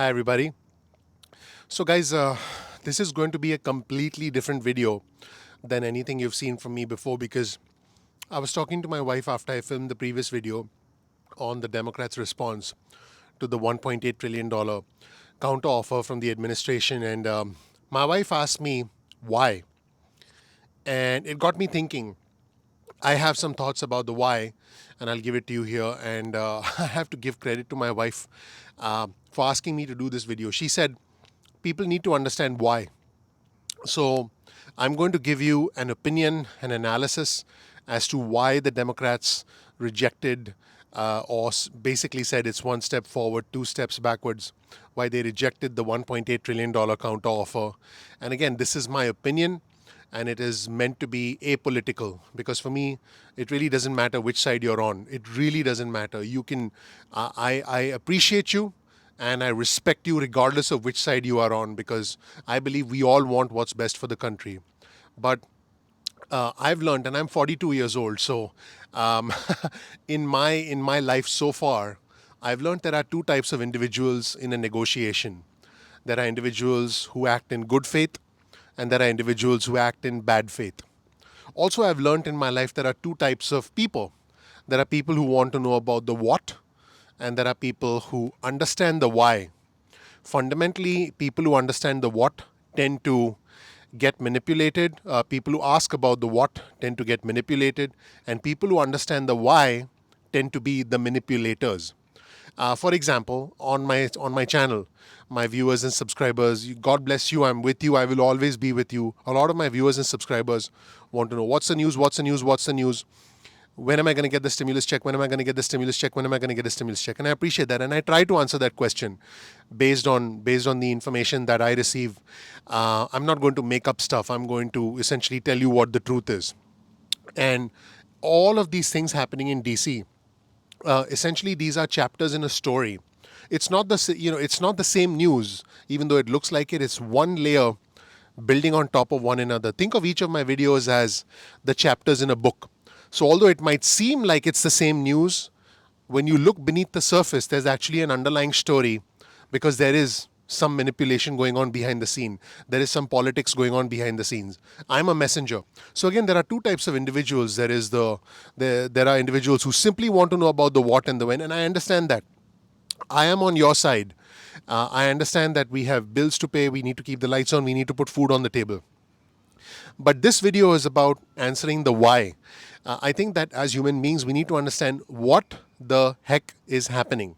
Hi, everybody. So, guys, this is going to be a completely different video than anything you've seen from me before because I was talking to my wife after I filmed the previous video on the Democrats' response to the $1.8 trillion counter offer from the administration. And my wife asked me why. And it got me thinking. I have some thoughts about the why, and I'll give it to you here. And I have to give credit to my wife for asking me to do this video. She said, people need to understand why. So I'm going to give you an opinion, an analysis as to why the Democrats rejected basically said it's one step forward, two steps backwards, why they rejected the $1.8 trillion counter offer. And again, this is my opinion and it is meant to be apolitical because for me, it really doesn't matter which side you're on. It really doesn't matter. You can, I appreciate you and I respect you regardless of which side you are on because I believe we all want what's best for the country. But I've learned, and I'm 42 years old, so um, in my life so far, I've learned there are two types of individuals in a negotiation. There are individuals who act in good faith, and there are individuals who act in bad faith. Also, I've learned in my life there are two types of people. There are people who want to know about the what, and there are people who understand the why. Fundamentally, people who understand the what tend to get manipulated. People who ask about the what tend to get manipulated, and people who understand the why tend to be the manipulators. For example, on my channel, my viewers and subscribers, God bless you. I'm with you. I will always be with you. A lot of my viewers and subscribers want to know what's the news, what's the news, what's the news. When am I going to get the stimulus check? When am I going to get the stimulus check? When am I going to get the stimulus check? And I appreciate that, and I try to answer that question based on the information that I receive. I'm not going to make up stuff. I'm going to essentially tell you what the truth is. And all of these things happening in DC, essentially these are chapters in a story. It's not it's not the same news, even though it looks like it. It's one layer building on top of one another. Think of each of my videos as the chapters in a book. So although it might seem like it's the same news, when you look beneath the surface, there's actually an underlying story because there is some manipulation going on behind the scene. There is some politics going on behind the scenes. I'm a messenger. So again, there are two types of individuals. There are individuals who simply want to know about the what and the when, and I understand that. I am on your side. I understand that we have bills to pay, we need to keep the lights on, we need to put food on the table. But this video is about answering the why. I think that as human beings, we need to understand what the heck is happening.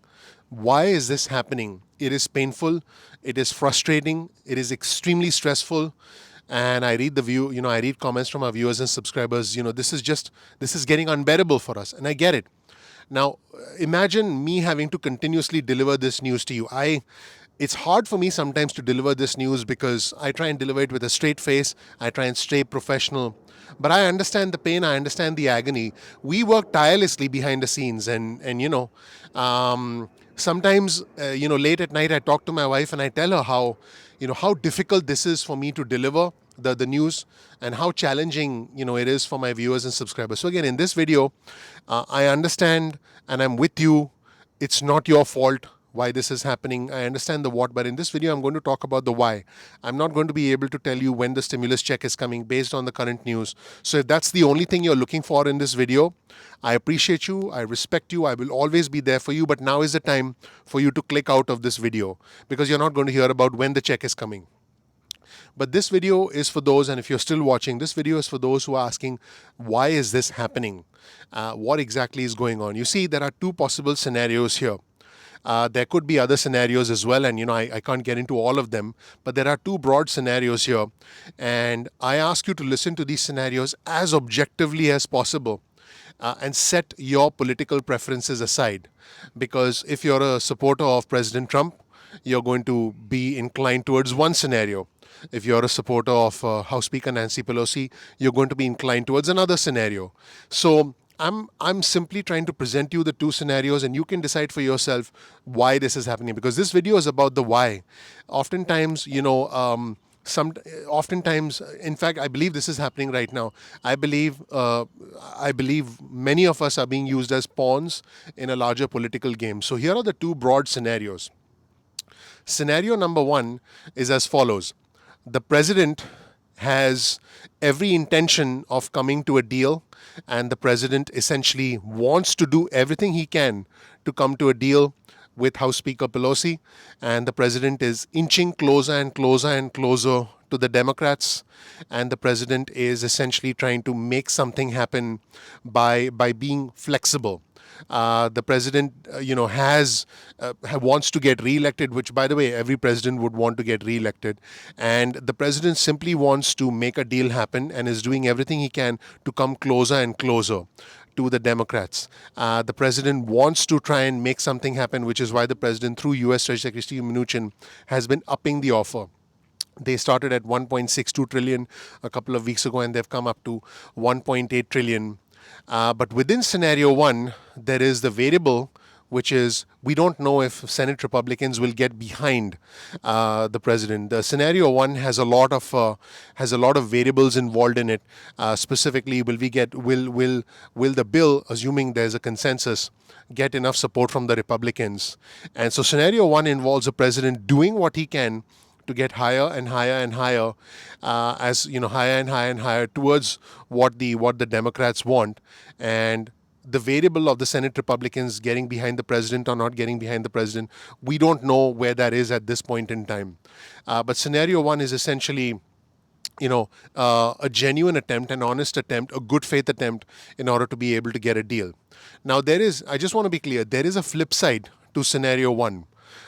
Why is this happening? It is painful, it is frustrating, it is extremely stressful. And I read I read comments from our viewers and subscribers. This is getting unbearable for us. And I get it. Now, imagine me having to continuously deliver this news to you. It's hard for me sometimes to deliver this news because I try and deliver it with a straight face. I try and stay professional. But I understand the pain. I understand the agony. We work tirelessly behind the scenes, sometimes late at night I talk to my wife and I tell her how difficult this is for me to deliver the news and how challenging it is for my viewers and subscribers. So again, in this video, I understand and I'm with you. It's not your fault why this is happening. I understand the what, but in this video I'm going to talk about the why. I'm not going to be able to tell you when the stimulus check is coming based on the current news. So if that's the only thing you're looking for in this video, I appreciate you, I respect you, I will always be there for you, but now is the time for you to click out of this video because you're not going to hear about when the check is coming. But this video is for those, and if you're still watching, this video is for those who are asking, why is this happening? What exactly is going on? You see, there are two possible scenarios here. There could be other scenarios as well, and I can't get into all of them, but there are two broad scenarios here. And I ask you to listen to these scenarios as objectively as possible. And set your political preferences aside. Because if you're a supporter of President Trump, you're going to be inclined towards one scenario. If you're a supporter of House Speaker Nancy Pelosi, you're going to be inclined towards another scenario. So I'm simply trying to present you the two scenarios, and you can decide for yourself why this is happening. Because this video is about the why. Oftentimes, oftentimes, in fact, I believe this is happening right now. I believe many of us are being used as pawns in a larger political game. So here are the two broad scenarios. Scenario number one is as follows: the president has every intention of coming to a deal, and the president essentially wants to do everything he can to come to a deal with House Speaker Pelosi, and the president is inching closer and closer and closer to the Democrats, and the president is essentially trying to make something happen by being flexible. The president, wants to get re-elected, which, by the way, every president would want to get re-elected. And the president simply wants to make a deal happen and is doing everything he can to come closer and closer to the Democrats. The president wants to try and make something happen, which is why the president, through U.S. Treasury Secretary Steve Mnuchin, has been upping the offer. They started at 1.62 trillion a couple of weeks ago, and they've come up to 1.8 trillion. But within scenario one, there is the variable, which is we don't know if Senate Republicans will get behind the president. The scenario one has a lot of variables involved in it. Specifically, will the bill, assuming there's a consensus, get enough support from the Republicans? And so scenario one involves a president doing what he can to get higher and higher and higher, higher and higher and higher towards what the Democrats want. And the variable of the Senate Republicans getting behind the president or not getting behind the president, we don't know where that is at this point in time. But scenario one is essentially, a genuine attempt, an honest attempt, a good faith attempt in order to be able to get a deal. Now, I just want to be clear, there is a flip side to scenario one.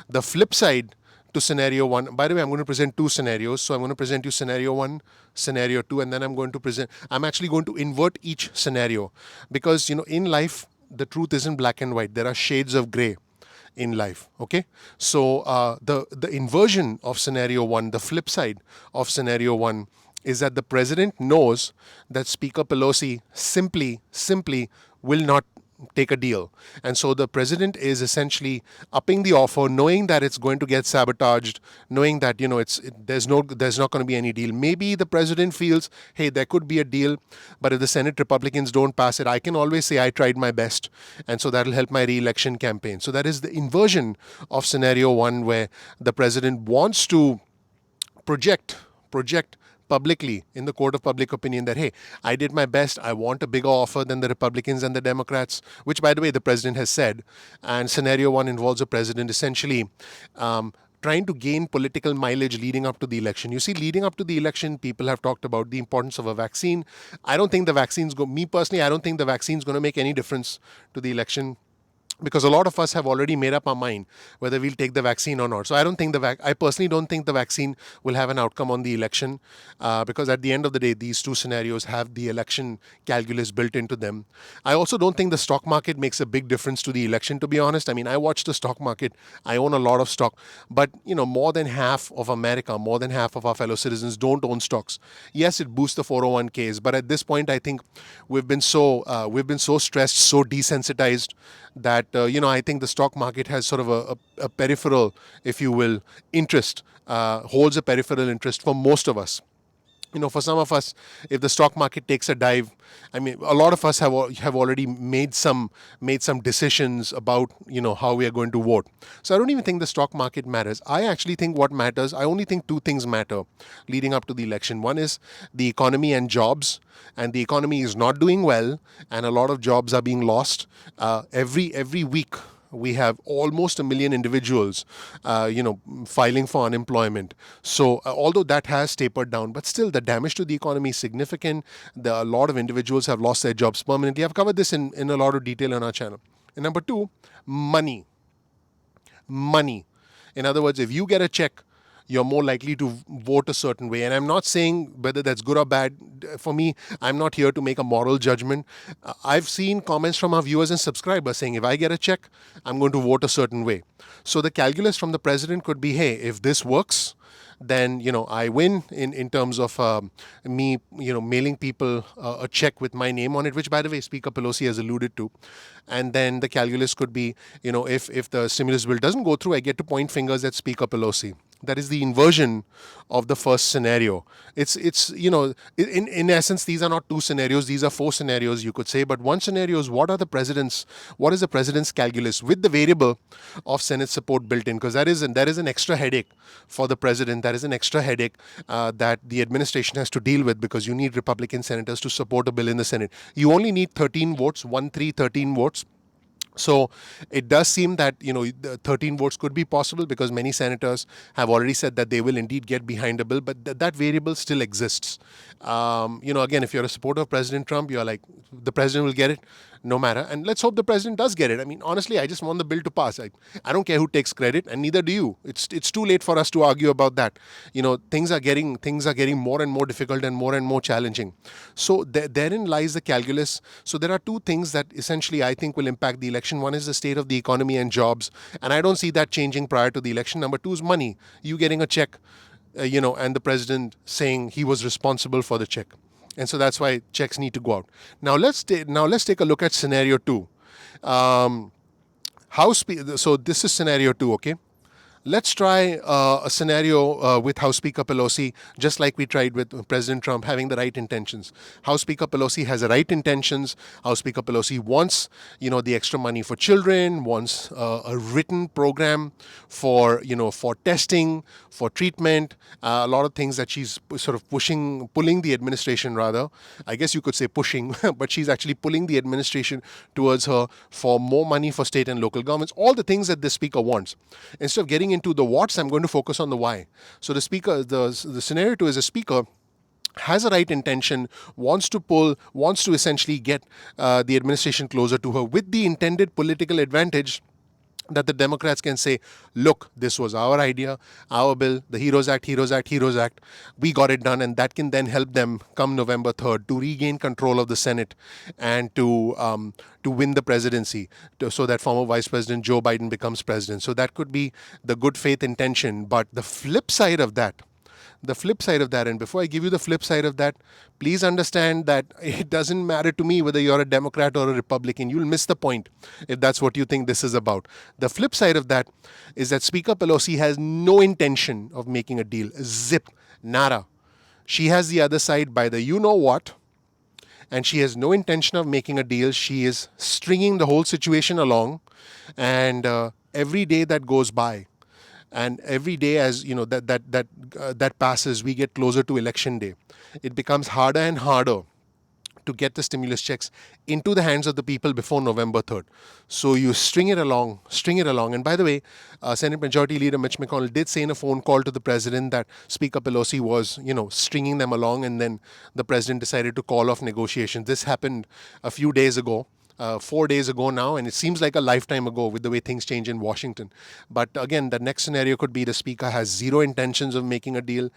The flip side to scenario one, by the way, I'm going to present two scenarios. So I'm going to present you scenario one, scenario two, and then I'm actually going to invert each scenario, because, in life, the truth isn't black and white. There are shades of gray in life. Okay. So the inversion of scenario one, the flip side of scenario one, is that the president knows that Speaker Pelosi simply will not take a deal. And so the president is essentially upping the offer, knowing that it's going to get sabotaged, knowing that, there's not going to be any deal. Maybe the president feels, hey, there could be a deal, but if the Senate Republicans don't pass it, I can always say I tried my best. And so that'll help my re-election campaign. So that is the inversion of scenario one, where the president wants to project publicly in the court of public opinion that, hey, I did my best. I want a bigger offer than the Republicans and the Democrats, which, by the way, the president has said. And scenario one involves a president essentially trying to gain political mileage leading up to the election. You see, leading up to the election, people have talked about the importance of a vaccine. I don't think the vaccine's going to make any difference to the election, because a lot of us have already made up our mind whether we'll take the vaccine or not. So I personally don't think the vaccine will have an outcome on the election, because at the end of the day, these two scenarios have the election calculus built into them. I also don't think the stock market makes a big difference to the election, to be honest. I mean, I watch the stock market. I own a lot of stock, but more than half of America, more than half of our fellow citizens don't own stocks. Yes, it boosts the 401ks, but at this point, I think we've been so stressed, so desensitized, that I think the stock market has sort of a peripheral, if you will, interest, holds a peripheral interest for most of us. For some of us, if the stock market takes a dive, I mean, a lot of us have already made some decisions about how we are going to vote. So I don't even think the stock market matters. I actually think what matters, I only think two things matter leading up to the election. One is the economy and jobs, and the economy is not doing well, and a lot of jobs are being lost every week. We have almost 1 million individuals, filing for unemployment. So although that has tapered down, but still the damage to the economy is significant. A lot of individuals have lost their jobs permanently. I've covered this in a lot of detail on our channel. And number two, money. In other words, if you get a check, you're more likely to vote a certain way. And I'm not saying whether that's good or bad. For me, I'm not here to make a moral judgment. I've seen comments from our viewers and subscribers saying, if I get a check, I'm going to vote a certain way. So the calculus from the president could be, hey, if this works, then I win in terms of me mailing people a check with my name on it, which, by the way, Speaker Pelosi has alluded to. And then the calculus could be, if the stimulus bill doesn't go through, I get to point fingers at Speaker Pelosi. that is the inversion of the first scenario. It's in essence, these are not two scenarios, these are four scenarios, you could say. But one scenario is what is the president's calculus with the variable of Senate support built in, because that is an extra headache for the president. That is an extra headache that the administration has to deal with, because you need Republican senators to support a bill in the Senate. You only need 13 votes, 13 votes. So it does seem that the 13 votes could be possible, because many senators have already said that they will indeed get behind a bill, but that variable still exists. Again, if you're a supporter of President Trump, you're like, the president will get it no matter, and let's hope the president does get it. I mean, honestly, I just want the bill to pass. I don't care who takes credit, and neither do you. It's too late for us to argue about that. Things are getting more and more difficult and more challenging. So therein lies the calculus. So there are two things that essentially I think will impact the election. One is the state of the economy and jobs, and I don't see that changing prior to the election. Number two is money. You getting a check, and the president saying he was responsible for the check. And so that's why checks need to go out. Now let's take a look at scenario two. So this is scenario two, okay? Let's try a scenario with House Speaker Pelosi, just like we tried with President Trump, having the right intentions. House Speaker Pelosi has the right intentions. House Speaker Pelosi wants, the extra money for children, wants a written program for testing, for treatment, a lot of things that she's sort of pulling the administration, rather. I guess you could say pushing, but she's actually pulling the administration towards her for more money for state and local governments, all the things that the speaker wants. Instead of getting into the what's, I'm going to focus on the why. So the scenario two is a speaker has a right intention, wants to essentially get the administration closer to her, with the intended political advantage that the Democrats can say, look, this was our idea, our bill, the HEROES Act. We got it done, and that can then help them come November 3rd to regain control of the Senate and to win the presidency, so that former Vice President Joe Biden becomes president. So that could be the good faith intention. But the flip side of that, and before I give you the flip side of that, please understand that it doesn't matter to me whether you're a Democrat or a Republican. You'll miss the point if that's what you think this is about. The flip side of that is that Speaker Pelosi has no intention of making a deal. Zip. Nada. She has the other side by the you-know-what, and she has no intention of making a deal. She is stringing the whole situation along, and every day that goes by, and every day, as that passes, we get closer to election day. It becomes harder and harder to get the stimulus checks into the hands of the people before November 3rd. So you string it along. And by the way, Senate Majority Leader Mitch McConnell did say in a phone call to the president that Speaker Pelosi was, stringing them along, and then the president decided to call off negotiations. This happened a few days ago. 4 days ago now, and it seems like a lifetime ago with the way things change in Washington. But again, the next scenario could be the speaker has zero intentions of making a deal.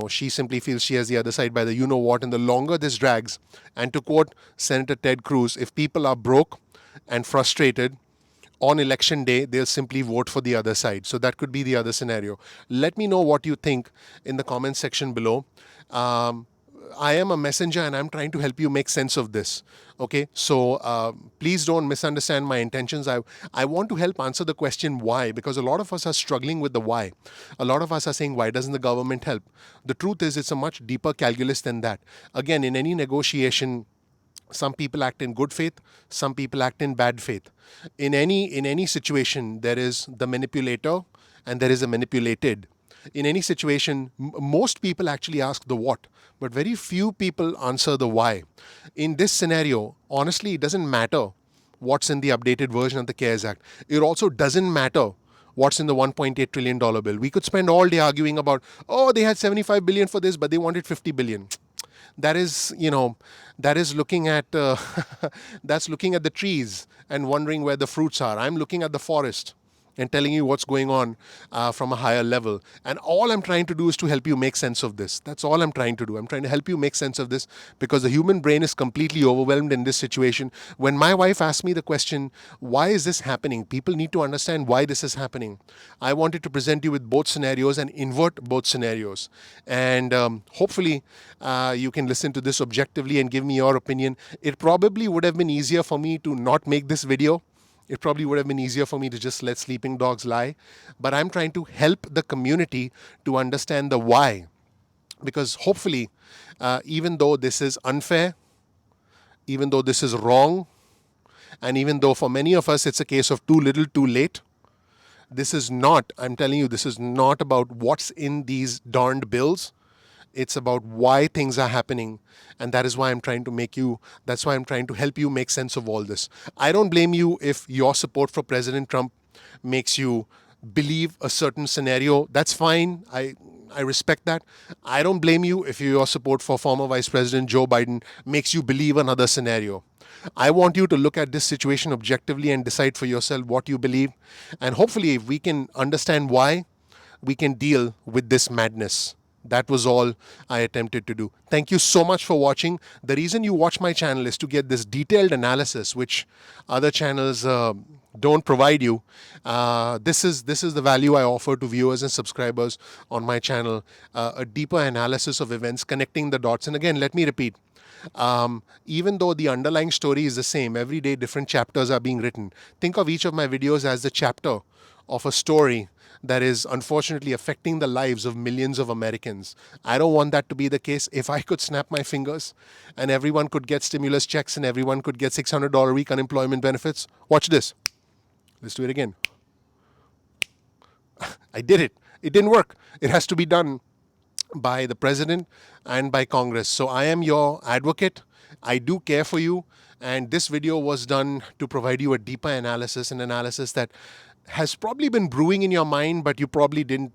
She simply feels she has the other side by the you-know-what, and the longer this drags, and to quote Senator Ted Cruz, if people are broke and frustrated, on election day, they'll simply vote for the other side. So that could be the other scenario. Let me know what you think in the comment section below. I am a messenger, and I'm trying to help you make sense of this. Okay, so please don't misunderstand my intentions. I want to help answer the question why, because a lot of us are struggling with the why. A lot of us are saying, why doesn't the government help? The truth is, it's a much deeper calculus than that. Again, in any negotiation, some people act in good faith, some people act in bad faith. In any situation, there is the manipulator and there is a manipulated. In any situation, most people actually ask the what, but very few people answer the why. In this scenario, honestly, it doesn't matter what's in the updated version of the CARES Act. It also doesn't matter what's in the $1.8 trillion bill. We could spend all day arguing about, they had $75 billion for this, but they wanted $50 billion. That is looking at that's looking at the trees and wondering where the fruits are. I'm looking at the forest and telling you what's going on from a higher level. And all I'm trying to do is to help you make sense of this. That's all I'm trying to do. I'm trying to help you make sense of this, because the human brain is completely overwhelmed in this situation. When my wife asked me the question, why is this happening? People need to understand why this is happening. I wanted to present you with both scenarios and invert both scenarios. And hopefully you can listen to this objectively and give me your opinion. It probably would have been easier for me to not make this video It probably would have been easier for me to just let sleeping dogs lie. But I'm trying to help the community to understand the why. Because hopefully, even though this is unfair, even though this is wrong, and even though for many of us it's a case of too little, too late, this is not, I'm telling you, this is not about what's in these darned bills. It's about why things are happening. And that is why I'm trying to that's why I'm trying to help you make sense of all this. I don't blame you if your support for President Trump makes you believe a certain scenario. That's fine. I respect that. I don't blame you if your support for former Vice President Joe Biden makes you believe another scenario. I want you to look at this situation objectively and decide for yourself what you believe. And hopefully, if we can understand why, we can deal with this madness. That was all I attempted to do. Thank you so much for watching. The reason you watch my channel is to get this detailed analysis, which other channels don't provide you. This is the value I offer to viewers and subscribers on my channel, a deeper analysis of events, connecting the dots. And again, let me repeat, even though the underlying story is the same, every day different chapters are being written. Think of each of my videos as the chapter of a story that is unfortunately affecting the lives of millions of Americans. I don't want that to be the case. If I could snap my fingers and everyone could get stimulus checks and everyone could get $600 a week unemployment benefits, watch this. Let's do it again. I did it. It didn't work. It has to be done by the president and by Congress. So I am your advocate. I do care for you. And this video was done to provide you a deeper analysis, an analysis that has probably been brewing in your mind, but you probably didn't,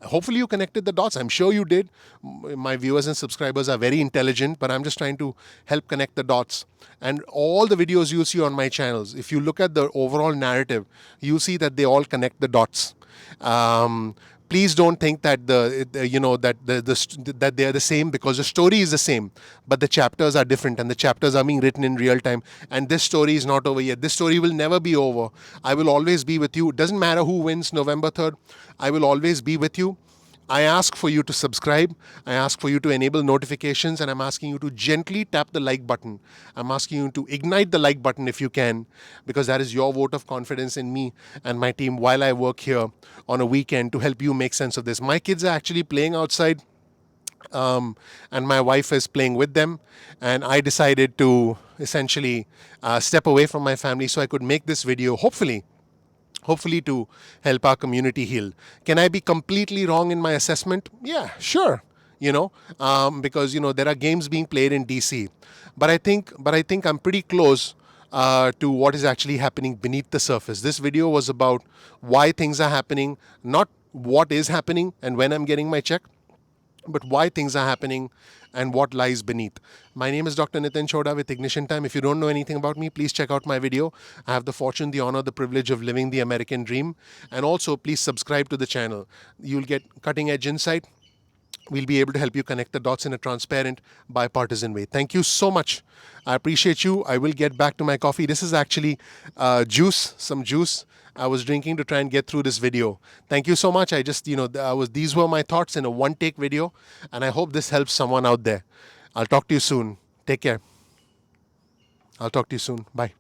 hopefully you connected the dots. I'm sure you did. My viewers and subscribers are very intelligent, but I'm just trying to help connect the dots. And all the videos you see on my channels, if you look at the overall narrative, you see that they all connect the dots. Please don't think that that they are the same, because the story is the same, but the chapters are different, and the chapters are being written in real time. And this story is not over yet. This story will never be over. I will always be with you. It doesn't matter who wins November 3rd. I will always be with you. I ask for you to subscribe. I ask for you to enable notifications, and I'm asking you to gently tap the like button. I'm asking you to ignite the like button if you can, because that is your vote of confidence in me and my team while I work here on a weekend to help you make sense of this. My kids are actually playing outside, and my wife is playing with them, and I decided to essentially step away from my family so I could make this video, hopefully to help our community heal. Can I be completely wrong in my assessment? Yeah, sure. Because there are games being played in DC, but I think I'm pretty close to what is actually happening beneath the surface. This video was about why things are happening, not what is happening and when I'm getting my check, but why things are happening and what lies beneath. My name is Dr. Nitin Chhoda with Ignition Time. If you don't know anything about me, please check out my video. I have the fortune, the honor, the privilege of living the American dream. And also, please subscribe to the channel. You'll get cutting edge insight. We'll be able to help you connect the dots in a transparent, bipartisan way. Thank you so much. I appreciate you. I will get back to my coffee. This is actually some juice I was drinking to try and get through this video. Thank you so much. These were my thoughts in a one-take video, and I hope this helps someone out there. I'll talk to you soon. Take care. I'll talk to you soon. Bye.